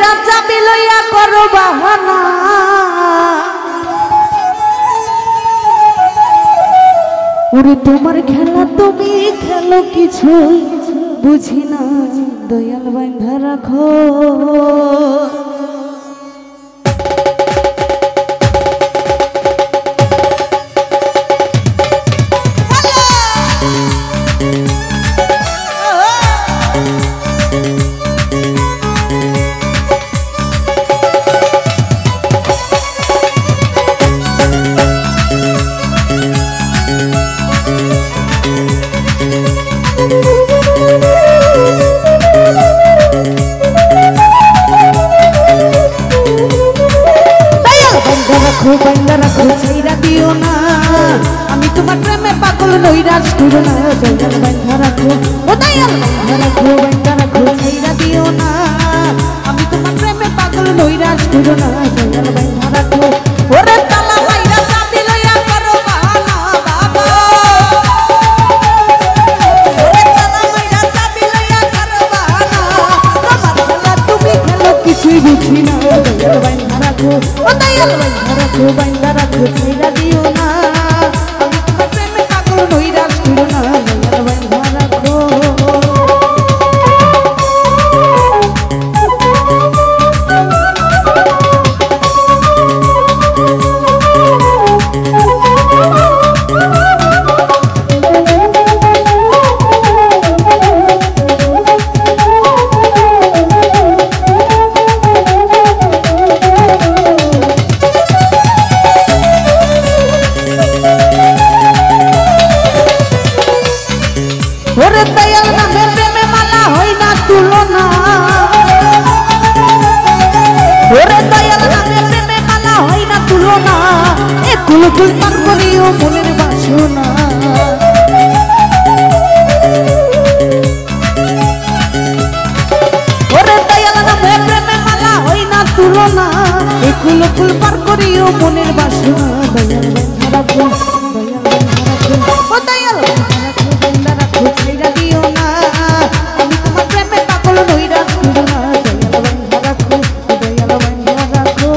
মাইরা চাবি লইয়া করো বাহানা ওরে তোমার খেলা তুমি খেলো কিছু বুঝি না দয়াল বাঁধা রাখো বাইন্দা রাখো ছাইরা দিও না আমি তোমার প্রেমে পাগল নৈরাশ করো না দয়াল বাইন্দা রাখো ও দয়াল বাইন্দা রাখো ছাইরা দিও না আমি তোমার প্রেমে পাগল নৈরাশ করো না দয়াল বাইন্দা রাখো ওরে তালা মাইরা চাবি লইয়া করো বাহানা বাবা ওরে তালা মাইরা চাবি লইয়া করো বাহানা তোমার খেলা তুমি খেলো কিছুই বুঝি না দয়াল বাইন্দা রাখো ও দয়াল বাইন্দা রাখো ছাইরা দিও না আমি তোমার প্রেমে পাগল নৈরাশ করো না দয়াল বাইন্দা রাখো ওরে দয়াল নামে প্রেমে মালা হয় না তুলনা ওরে দয়াল নামে প্রেমে মালা হয় না তুলনা এ কুলকুল পার করিও মনের বাসনা ওরে দয়াল নামে প্রেমে মালা হয় না তুলনা এ কুলকুল পার করিও মনের বাসনা দয়াল বাইন্ধা রাখো ও দয়াল বাইন্ধা রাখো ছাইরা দিও না আমি তোমার প্রেমে পাগল নৈরাশ করো না দয়াল বাইন্ধা রাখো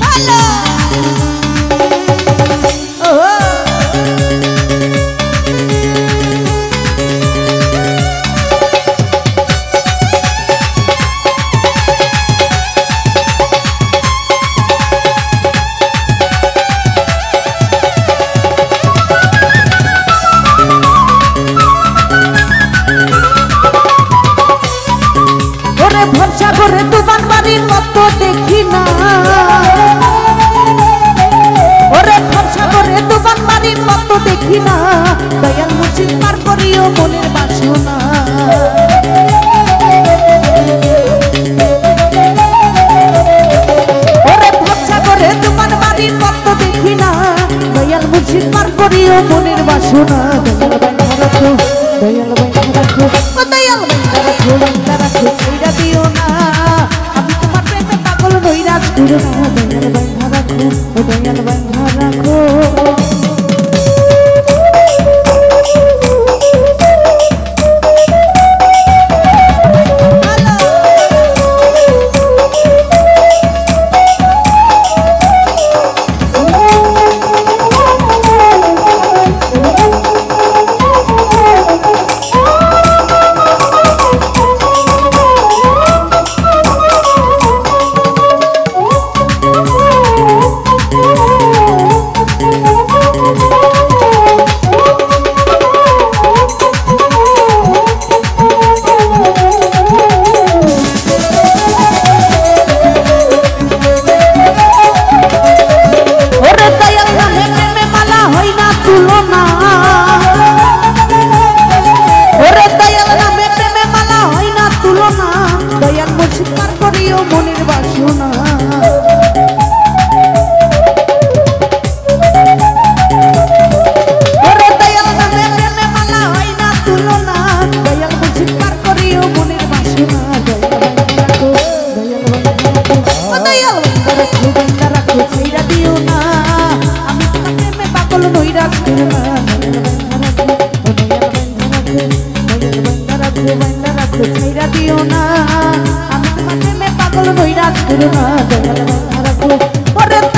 ভালো ভরসা করে তোমার বাড়ির মতো দেখি না ওরে ভরসা করে তোমার বাড়ির মতো দেখি না দয়াল মুর্শিদ পার করিও মনের বাসনা ওরে ভরসা করে তোমার বাড়ির মতো দেখি না দয়াল মুর্শিদ পার করিও মনের বাসনা দয়াল বাইন্ধা রাখো দয়াল বাইন্ধা রাখো ছাইরা দিও না আমি তোমার প্রেমে পাগল নৈরাশ করো না দয়াল বাইন্ধা রাখো দয়াল বাইন্ধা রাখো নৈরাজ করো না দয়াল বাইন্ধা রাখো ওরে